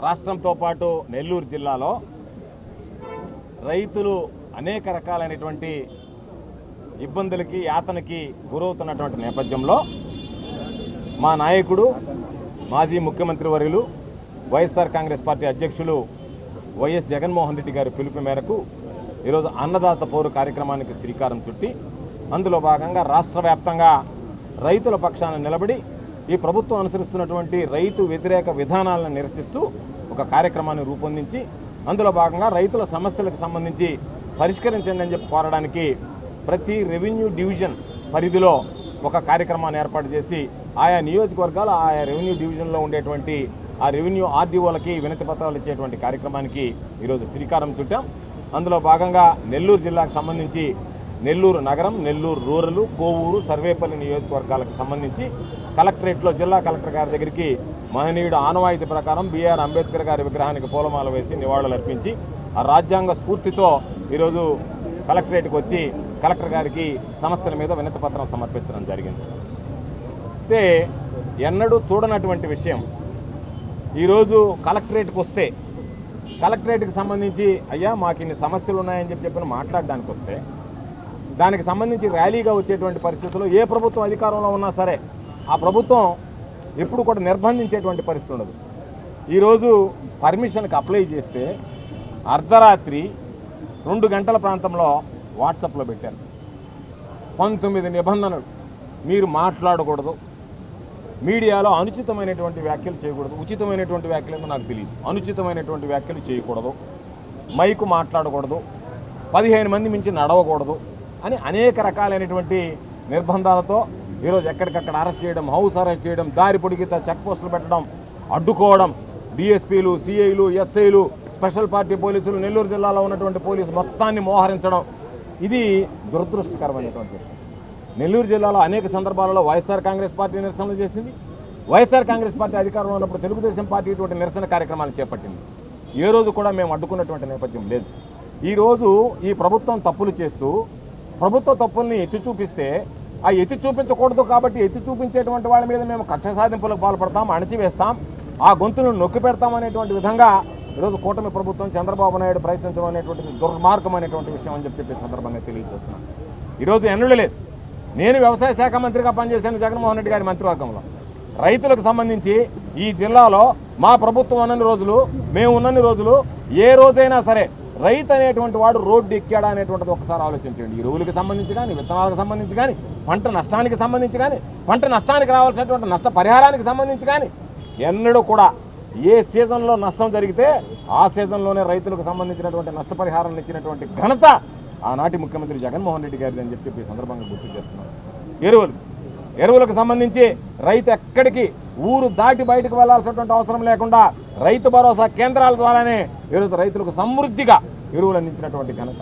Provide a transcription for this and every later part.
రాష్ట్రంతో పాటు నెల్లూరు జిల్లాలో రైతులు అనేక రకాలైనటువంటి ఇబ్బందులకి యాతనకి గురవుతున్నటువంటి నేపథ్యంలో మా నాయకుడు మాజీ ముఖ్యమంత్రి వర్యులు వైఎస్ఆర్ కాంగ్రెస్ పార్టీ అధ్యక్షులు వైఎస్ జగన్మోహన్ రెడ్డి గారి పిలుపు మేరకు ఈరోజు అన్నదాత పౌరు కార్యక్రమానికి శ్రీకారం చుట్టి అందులో భాగంగా రాష్ట్ర వ్యాప్తంగా రైతుల పక్షాన నిలబడి ఈ ప్రభుత్వం అనుసరిస్తున్నటువంటి రైతు వ్యతిరేక విధానాలను నిరసిస్తూ ఒక కార్యక్రమాన్ని రూపొందించి అందులో భాగంగా రైతుల సమస్యలకు సంబంధించి పరిష్కరించండి అని చెప్పి కోరడానికి ప్రతి రెవెన్యూ డివిజన్ పరిధిలో ఒక కార్యక్రమాన్ని ఏర్పాటు చేసి ఆయా నియోజకవర్గాలు ఆయా రెవెన్యూ డివిజన్లో ఉండేటువంటి ఆ రెవెన్యూ ఆర్డీఓలకి వినతి పత్రాలు ఇచ్చేటువంటి కార్యక్రమానికి ఈరోజు శ్రీకారం చుట్టాం. అందులో భాగంగా నెల్లూరు జిల్లాకు సంబంధించి నెల్లూరు నగరం, నెల్లూరు రూరల్, కోవూరు, సర్వేపల్లి నియోజకవర్గాలకు సంబంధించి కలెక్టరేట్లో జిల్లా కలెక్టర్ గారి దగ్గరికి మహనీయుడు ఆనవాయితీ ప్రకారం బిఆర్ అంబేద్కర్ గారి విగ్రహానికి పూలమాల వేసి నివాళులు అర్పించి ఆ రాజ్యాంగ స్ఫూర్తితో ఈరోజు కలెక్టరేట్కి వచ్చి కలెక్టర్ గారికి సమస్యల మీద వినతి పత్రం సమర్పించడం జరిగింది. అయితే ఎన్నడూ చూడనటువంటి విషయం, ఈరోజు కలెక్టరేట్కి వస్తే కలెక్టరేట్కి సంబంధించి అయ్యా మాకు ఇన్ని సమస్యలు ఉన్నాయని చెప్పి మాట్లాడడానికి వస్తే దానికి సంబంధించి ర్యాలీగా వచ్చేటువంటి పరిస్థితుల్లో ఏ ప్రభుత్వం అధికారంలో ఉన్నా సరే ఆ ప్రభుత్వం ఎప్పుడు కూడా నిర్బంధించేటువంటి పరిస్థితి ఉండదు. ఈరోజు పర్మిషన్కి అప్లై చేస్తే అర్ధరాత్రి 2 గంటల ప్రాంతంలో వాట్సాప్లో పెట్టారు 19 నిబంధనలు. మీరు మాట్లాడకూడదు, మీడియాలో అనుచితమైనటువంటి వ్యాఖ్యలు చేయకూడదు, ఉచితమైనటువంటి వ్యాఖ్యలు నాకు తెలియదు, అనుచితమైనటువంటి వ్యాఖ్యలు చేయకూడదు, మైకు మాట్లాడకూడదు, 15 మంది మించి నడవకూడదు అని అనేక రకాలైనటువంటి నిర్బంధాలతో ఈరోజు ఎక్కడికక్కడ అరెస్ట్ చేయడం, హౌస్ అరెస్ట్ చేయడం, దారి పొడిగిత చెక్ పోస్టులు పెట్టడం, అడ్డుకోవడం, డిఎస్పీలు, సిఐలు, ఎస్ఐలు, స్పెషల్ పార్టీ పోలీసులు, నెల్లూరు జిల్లాలో ఉన్నటువంటి పోలీసు మొత్తాన్ని మోహరించడం, ఇది దురదృష్టకరమైనటువంటి విషయం. నెల్లూరు జిల్లాలో అనేక సందర్భాలలో వైఎస్ఆర్ కాంగ్రెస్ పార్టీ నిరసనలు చేసింది. వైఎస్ఆర్ కాంగ్రెస్ పార్టీ అధికారంలో ఉన్నప్పుడు తెలుగుదేశం పార్టీ ఇటువంటి నిరసన కార్యక్రమాలు చేపట్టింది. ఏ రోజు కూడా మేము అడ్డుకున్నటువంటి నేపథ్యం లేదు. ఈరోజు ఈ ప్రభుత్వం తప్పులు చేస్తూ ప్రభుత్వ తప్పుల్ని ఎత్తి చూపిస్తే ఆ ఎత్తి చూపించకూడదు కాబట్టి ఎత్తి చూపించేటువంటి వాళ్ళ మీద మేము కక్ష సాధింపులకు పాల్పడతాం, అణచివేస్తాం, ఆ గొంతులను నొక్కి పెడతాం అనేటువంటి విధంగా ఈరోజు కూటమి ప్రభుత్వం చంద్రబాబు నాయుడు ప్రయత్నించడం అనేటువంటిది దుర్మార్గమైనటువంటి విషయం అని చెప్పి సందర్భంగా తెలియజేస్తున్నాను. ఈరోజు ఎన్నులు లేదు. నేను వ్యవసాయ శాఖ మంత్రిగా పనిచేశాను జగన్మోహన్ రెడ్డి గారి మంత్రివర్గంలో. రైతులకు సంబంధించి ఈ జిల్లాలో మా ప్రభుత్వం ఉన్నన్ని రోజులు, మేము ఉన్నన్ని రోజులు ఏ రోజైనా సరే రైతు అనేటువంటి వాడు రోడ్డు ఎక్కాడా అనేటువంటిది ఒకసారి ఆలోచించండి. ఎరువులకు సంబంధించి కానీ, విత్తనాలకు సంబంధించి కానీ, పంట నష్టానికి సంబంధించి కానీ, పంట నష్టానికి రావాల్సినటువంటి నష్ట పరిహారానికి సంబంధించి కానీ ఎన్నడూ కూడా ఏ సీజన్లో నష్టం జరిగితే ఆ సీజన్లోనే రైతులకు సంబంధించినటువంటి నష్టపరిహారం ఇచ్చినటువంటి ఘనత ఆనాటి ముఖ్యమంత్రి జగన్మోహన్ రెడ్డి గారిది అని చెప్పి సందర్భంగా గుర్తు చేస్తున్నాను. ఎరువులకు సంబంధించి రైతు ఎక్కడికి ఊరు దాటి బయటకు వెళ్లాల్సినటువంటి అవసరం లేకుండా రైతు భరోసా కేంద్రాల ద్వారానే ఈరోజు రైతులకు సమృద్ధిగా ఎరువులు అందించినటువంటి ఘనత.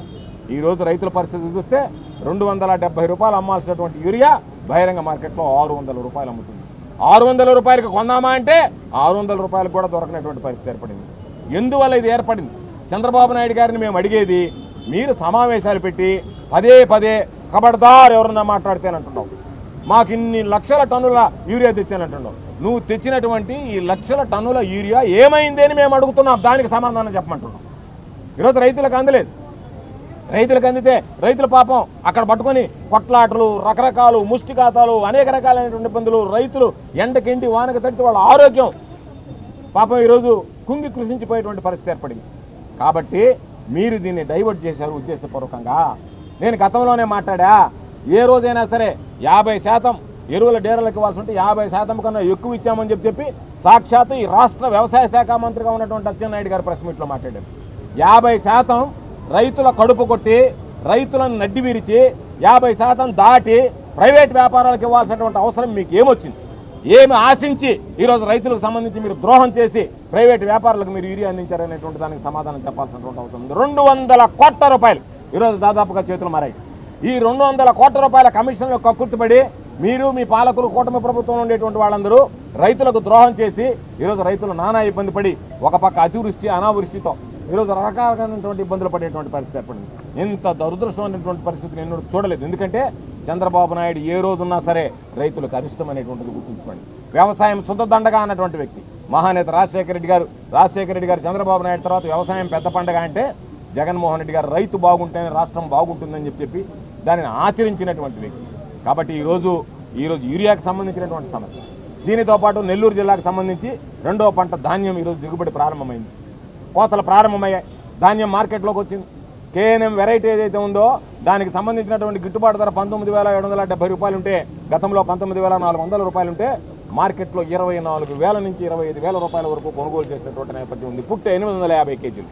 ఈరోజు రైతుల పరిస్థితి చూస్తే 270 రూపాయలు అమ్మాల్సినటువంటి యూరియా బహిరంగ మార్కెట్లో 600 రూపాయలు అమ్ముతుంది. 600 రూపాయలకు కొందామా అంటే 600 రూపాయలకు కూడా దొరకనటువంటి పరిస్థితి ఏర్పడింది. ఎందువల్ల ఇది ఏర్పడింది? చంద్రబాబు నాయుడు గారిని మేము అడిగేది, మీరు సమావేశాలు పెట్టి పదే ఖబర్దార్ ఎవరన్నా మాట్లాడితేనంటున్నావు, మాకు ఇన్ని లక్షల టన్నుల యూరియా తెచ్చానంటున్నావు, నువ్వు తెచ్చినటువంటి ఈ లక్షల టన్నుల యూరియా ఏమైంది అని మేము అడుగుతున్నాం, దానికి సమాధానం చెప్పమంటున్నాం. ఈరోజు రైతులకు అందలేదు. రైతులకు అందితే రైతుల పాపం అక్కడ పట్టుకొని కొట్లాటలు, రకరకాలు ముష్టిఘాతాలు, అనేక రకాలైనటువంటి ఇబ్బందులు, రైతులు ఎండకెండి వానక తడితే వాళ్ళ ఆరోగ్యం పాపం ఈరోజు కుంగి కృషించిపోయేటువంటి పరిస్థితి ఏర్పడింది. కాబట్టి మీరు దీన్ని డైవర్ట్ చేశారు ఉద్దేశపూర్వకంగా. నేను గతంలోనే మాట్లాడా, ఏ రోజైనా సరే 50% ఎరువుల డేరాలకు ఇవ్వాల్సి ఉంటే 50% కన్నా ఎక్కువ ఇచ్చామని చెప్పి సాక్షాత్తు ఈ రాష్ట్ర వ్యవసాయ శాఖ మంత్రిగా ఉన్నటువంటి అచ్చెన్నాయుడు గారు ప్రెస్ మీట్లో మాట్లాడారు. 50% రైతుల కడుపు కొట్టి, రైతులను నడ్డి విరిచి 50% దాటి ప్రైవేట్ వ్యాపారాలకు ఇవ్వాల్సినటువంటి అవసరం మీకు ఏమొచ్చింది? ఏమి ఆశించి ఈరోజు రైతులకు సంబంధించి మీరు ద్రోహం చేసి ప్రైవేట్ వ్యాపారులకు మీరు యూరియా అందించారనేటువంటి దానికి సమాధానం చెప్పాల్సినటువంటి అవసరం ఉంది. 200 కోట్ల రూపాయలు ఈరోజు దాదాపుగా చేతులు మారాయి. ఈ 200 కోట్ల రూపాయల కమిషన్లో కక్కుర్తిపడి మీరు, మీ పాలకులు, కూటమి ప్రభుత్వంలో ఉండేటువంటి వాళ్ళందరూ రైతులకు ద్రోహం చేసి ఈరోజు రైతులు నానా ఇబ్బంది పడి ఒక పక్క అతివృష్టి, అనావృష్టితో ఈరోజు రకరకాలైనటువంటి ఇబ్బందులు పడేటువంటి పరిస్థితి ఏర్పడింది. ఇంత దురదృష్టమైనటువంటి పరిస్థితిని ఎన్నడూ చూడలేదు. ఎందుకంటే చంద్రబాబు నాయుడు ఏ రోజున్నా సరే రైతులకు అరిష్టమైనటువంటిది గుర్తుంచుకోండి. వ్యవసాయం శుద్ధ దండగా అన్నటువంటి వ్యక్తి, మహానేత రాజశేఖర రెడ్డి గారు చంద్రబాబు నాయుడు తర్వాత వ్యవసాయం పెద్ద పండగ అంటే జగన్మోహన్ రెడ్డి గారు రైతు బాగుంటేనే రాష్ట్రం బాగుంటుందని చెప్పి దానిని ఆచరించినటువంటి వ్యక్తి. కాబట్టి ఈరోజు యూరియాకు సంబంధించినటువంటి సమస్య, దీనితో పాటు నెల్లూరు జిల్లాకు సంబంధించి రెండో పంట ధాన్యం ఈరోజు దిగుబడి ప్రారంభమైంది, కోతలు ప్రారంభమయ్యాయి, ధాన్యం మార్కెట్లోకి వచ్చింది. కేఎన్ఎం వెరైటీ ఏదైతే ఉందో దానికి సంబంధించినటువంటి గిట్టుబాటు ధర 19,770 రూపాయలు ఉంటే గతంలో 19,400 రూపాయలు ఉంటే మార్కెట్లో 24,000 నుంచి 25,000 రూపాయల వరకు కొనుగోలు చేసినటువంటి నేపథ్యం ఉంది. పుట్ట 850 కేజీలు.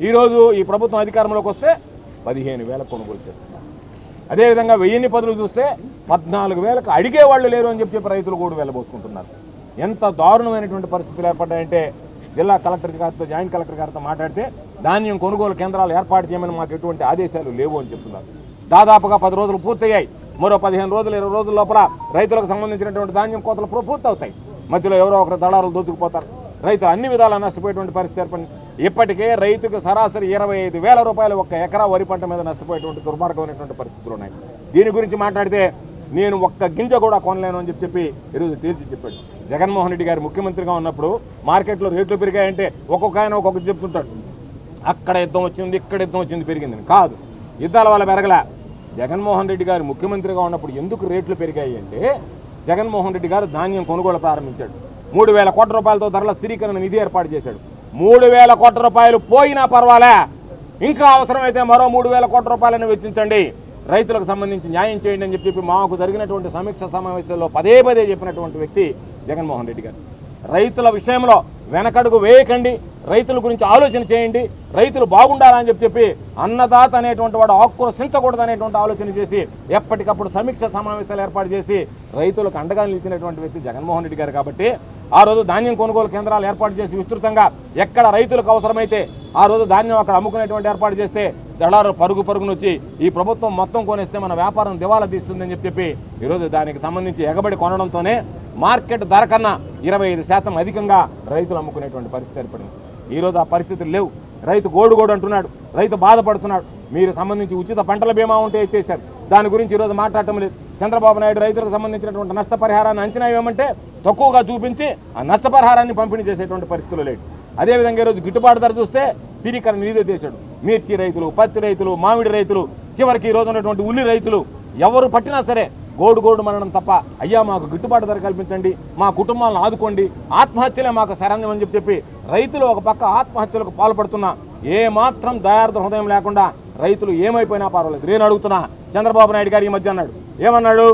ఈరోజు ఈ ప్రభుత్వం అధికారంలోకి వస్తే 15,000 కొనుగోలు చేస్తున్నారు. అదేవిధంగా 1000 పదులు చూస్తే 14,000కు అడిగేవాళ్ళు లేరు అని చెప్పి రైతులు కూడా వెళ్ళబోసుకుంటున్నారు. ఎంత దారుణమైనటువంటి పరిస్థితులు ఏర్పడ్డాయంటే జిల్లా కలెక్టర్ గారితో జాయింట్ కలెక్టర్ గారితో మాట్లాడితే ధాన్యం కొనుగోలు కేంద్రాలు ఏర్పాటు చేయమని మాకు ఎటువంటి ఆదేశాలు లేవు అని చెప్తున్నారు. దాదాపుగా 10 రోజులు పూర్తయ్యాయి. మరో 15 రోజులు 20 రోజుల లోపల రైతులకు సంబంధించినటువంటి ధాన్యం కోతలు పూర్తవుతాయి. మధ్యలో ఎవరో ఒకరు దళారులు దోచుకుపోతారు. రైతులు అన్ని విధాలా నష్టపోయేటువంటి పరిస్థితి ఏర్పడింది. ఇప్పటికే రైతుకు సరాసరి 25,000 రూపాయలు ఒక్క ఎకరా వరి పంట మీద నష్టపోయేటువంటి దుర్మార్గమైనటువంటి పరిస్థితులు ఉన్నాయి. దీని గురించి మాట్లాడితే నేను ఒక్క గింజ కూడా కొనలేను అని చెప్పి ఈరోజు తేల్చి చెప్పాడు. జగన్మోహన్ రెడ్డి గారు ముఖ్యమంత్రిగా ఉన్నప్పుడు మార్కెట్లో రేట్లు పెరిగాయంటే ఒక్కొక్క ఆయన ఒక్కొక్కటి చెప్తుంటాడు. అక్కడ యుద్ధం వచ్చింది, ఇక్కడ యుద్ధం వచ్చింది, పెరిగిందని. కాదు, యుద్ధాల వల్ల పెరగలే. జగన్మోహన్ రెడ్డి గారు ముఖ్యమంత్రిగా ఉన్నప్పుడు ఎందుకు రేట్లు పెరిగాయి అంటే జగన్మోహన్ రెడ్డి గారు ధాన్యం కొనుగోలు ప్రారంభించాడు. 3,000 కోట్ల రూపాయలతో ధరల స్థిరీకరణ నిధి ఏర్పాటు చేశాడు. 3,000 కోట్ల రూపాయలు పోయినా పర్వాలే, ఇంకా అవసరమైతే మరో 3,000 కోట్ల రూపాయలను వెచ్చించండి, రైతులకు సంబంధించి న్యాయం చేయండి అని చెప్పి మాకు జరిగినటువంటి సమీక్ష సమావేశంలో పదే చెప్పినటువంటి వ్యక్తి జగన్మోహన్ రెడ్డి గారు. రైతుల విషయంలో వెనకడుగు వేయకండి, రైతుల గురించి ఆలోచన చేయండి, రైతులు బాగుండాలని చెప్పి అన్నదాత అనేటువంటి వాడు ఆక్రోశించకూడదు అనేటువంటి ఆలోచన చేసి ఎప్పటికప్పుడు సమీక్ష సమావేశాలు ఏర్పాటు చేసి రైతులకు అండగా నిలిచినటువంటి వ్యక్తి జగన్మోహన్ రెడ్డి గారు. కాబట్టి ఆ రోజు ధాన్యం కొనుగోలు కేంద్రాలు ఏర్పాటు చేసి విస్తృతంగా ఎక్కడ రైతులకు అవసరమైతే ఆ రోజు ధాన్యం అక్కడ అమ్ముకునేటువంటి ఏర్పాటు చేస్తే దళారు పరుగునొచ్చి ఈ ప్రభుత్వం మొత్తం కొనేస్తే మన వ్యాపారం దివాలా తీస్తుందని చెప్పి ఈరోజు దానికి సంబంధించి ఎగబడి కొనడంతోనే మార్కెట్ ధర కన్నా 25% అధికంగా రైతులు అమ్ముకునేటువంటి పరిస్థితి ఏర్పడింది. ఈరోజు ఆ పరిస్థితులు లేవు. రైతు గోడు అంటున్నాడు, రైతు బాధపడుతున్నాడు. మీరు సంబంధించి ఉచిత పంటల బీమా ఉంటే ఎత్తేసారు, దాని గురించి ఈరోజు మాట్లాడటం లేదు. చంద్రబాబు నాయుడు రైతులకు సంబంధించినటువంటి నష్టపరిహారాన్ని అంచనా వేయమంటే తక్కువగా చూపించి ఆ నష్టపరిహారాన్ని పంపిణీ చేసేటువంటి పరిస్థితులు లేదు. అదేవిధంగా ఈరోజు గిట్టుబాటు ధర చూస్తే స్థిరీకరణ నిధి చేశాడు. మిర్చి రైతులు, పత్తి రైతులు, మామిడి రైతులు, చివరికి ఈరోజు ఉన్నటువంటి ఉల్లి రైతులు ఎవరు పట్టినా సరే గోడు మనడం తప్ప అయ్యా మాకు గిట్టుబాటు ధర కల్పించండి, మా కుటుంబాలను ఆదుకోండి, ఆత్మహత్యలే మాకు శరణ్యం అని చెప్పి రైతులు ఒక పక్క ఆత్మహత్యలకు పాల్పడుతున్నా ఏ మాత్రం దయార్థ హృదయం లేకుండా రైతులు ఏమైపోయినా పర్వాలేదు. నేను అడుగుతున్నా, చంద్రబాబు నాయుడు గారు ఈ మధ్య అన్నాడు, ఏమన్నాడు,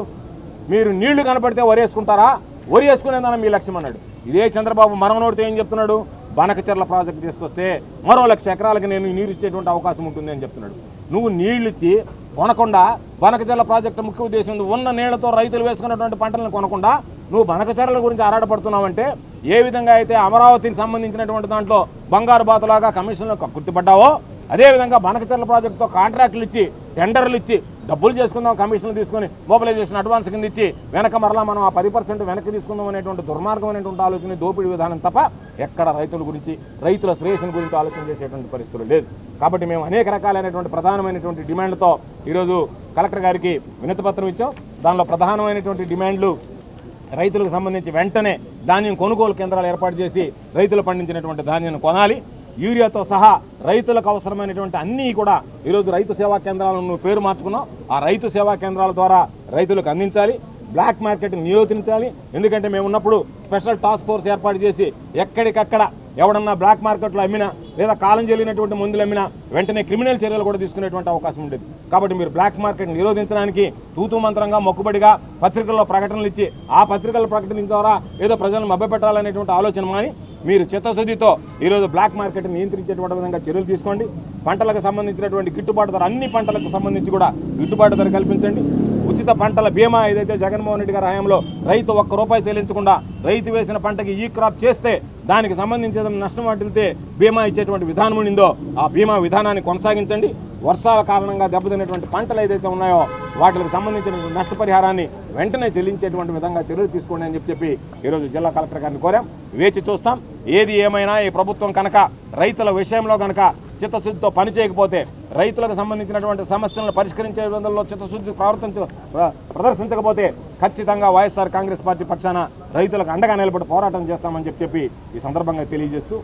మీరు నీళ్లు కనపడితే వరేసుకుంటారా, వరేసుకునేదాన్ని మీ లక్ష్యం అన్నాడు. ఇదే చంద్రబాబు మరొకనోడితే ఏం చెప్తున్నాడు, బనకచెర్ల ప్రాజెక్టు తీసుకొస్తే మరో 1,00,000 ఎకరాలకి నేను నీరు ఇచ్చేటువంటి అవకాశం ఉంటుంది అని చెప్తున్నాడు. నువ్వు నీళ్లు ఇచ్చి కొనకుండా బనకచెర్ల ప్రాజెక్టు ముఖ్య ఉద్దేశం ఉన్న నీళ్లతో రైతులు వేసుకున్నటువంటి పంటలను కొనకుండా నువ్వు బనకచెర్ల గురించి ఆరాటపడుతున్నావంటే ఏ విధంగా అయితే అమరావతికి సంబంధించినటువంటి దాంట్లో బంగారు బాతులాగా కమిషన్లు గుర్తుపడ్డావో అదేవిధంగా బనకచెర్ల ప్రాజెక్టుతో కాంట్రాక్టులు ఇచ్చి టెండర్లు ఇచ్చి డబ్బులు చేసుకుందాం, కమిషన్లు తీసుకొని మొబిలైజేషన్ అడ్వాన్స్ కింద ఇచ్చి వెనక మరలా మనం ఆ 10% వెనక్కి తీసుకుందాం అనేటువంటి దుర్మార్గమైనటువంటి ఆలోచన, దోపిడీ విధానం తప్ప ఎక్కడ రైతుల గురించి, రైతుల శ్రేయస్సుల గురించి ఆలోచన చేసేటువంటి పరిస్థితులు లేదు. కాబట్టి మేము అనేక రకాలైనటువంటి ప్రధానమైనటువంటి డిమాండ్లతో ఈరోజు కలెక్టర్ గారికి వినతి పత్రం ఇచ్చాం. దానిలో ప్రధానమైనటువంటి డిమాండ్లు రైతులకు సంబంధించి వెంటనే ధాన్యం కొనుగోలు కేంద్రాలు ఏర్పాటు చేసి రైతులు పండించినటువంటి ధాన్యాన్ని కొనాలి. యూరియాతో సహా రైతులకు అవసరమైనటువంటి అన్నీ కూడా ఈరోజు రైతు సేవా కేంద్రాలను పేరు మార్చుకున్నాం. ఆ రైతు సేవా కేంద్రాల ద్వారా రైతులకు అందించాలి. బ్లాక్ మార్కెట్ నియోజించాలి. ఎందుకంటే మేము ఉన్నప్పుడు స్పెషల్ టాస్క్ ఫోర్స్ ఏర్పాటు చేసి ఎక్కడికక్కడ ఎవడన్నా బ్లాక్ మార్కెట్లో అమ్మినా లేదా కాలం చెల్లినటువంటి మందులు అమ్మినా వెంటనే క్రిమినల్ చర్యలు కూడా తీసుకునేటువంటి అవకాశం ఉండేది. కాబట్టి మీరు బ్లాక్ మార్కెట్ నిరోధించడానికి తూతూ మంత్రంగా మొక్కుబడిగా పత్రికల్లో ప్రకటనలు ఇచ్చి ఆ పత్రికల ప్రకటన ద్వారా ఏదో ప్రజలను మభ్యపెట్టాలనేటువంటి ఆలోచన మాని మీరు చిత్తశుద్ధితో ఈరోజు బ్లాక్ మార్కెట్ నియంత్రించేటువంటి విధంగా చర్యలు తీసుకోండి. పంటలకు సంబంధించినటువంటి గిట్టుబాటు ధర అన్ని పంటలకు సంబంధించి కూడా గిట్టుబాటు ధర కల్పించండి. ఉచిత పంటల బీమా ఏదైతే జగన్మోహన్ రెడ్డి గారి హయాంలో రైతు ₹1 చెల్లించకుండా రైతు వేసిన పంటకి ఈ క్రాప్ చేస్తే దానికి సంబంధించిన నష్టం వాటిల్తే బీమా ఇచ్చేటువంటి విధానం ఉండిందో ఆ బీమా విధానాన్ని కొనసాగించండి. వర్షాల కారణంగా దెబ్బతిన్నటువంటి పంటలు ఏదైతే ఉన్నాయో వాటికి సంబంధించిన నష్టపరిహారాన్ని వెంటనే చెల్లించేటువంటి విధంగా చర్యలు తీసుకోండి అని చెప్పి ఈరోజు జిల్లా కలెక్టర్ గారిని కోరాం. వేచి చూస్తాం. ఏది ఏమైనా ఈ ప్రభుత్వం కనుక రైతుల విషయంలో కనుక చిత్తశుద్ధితో పని చేయకపోతే రైతులకు సంబంధించినటువంటి సమస్యలను పరిష్కరించే విధంలో చిత్తశుద్ధి ప్రదర్శించకపోతే ఖచ్చితంగా వైఎస్ఆర్ కాంగ్రెస్ పార్టీ పక్షాన రైతులకు అండగా నిలబడి పోరాటం చేస్తామని చెప్పి ఈ సందర్భంగా తెలియజేస్తూ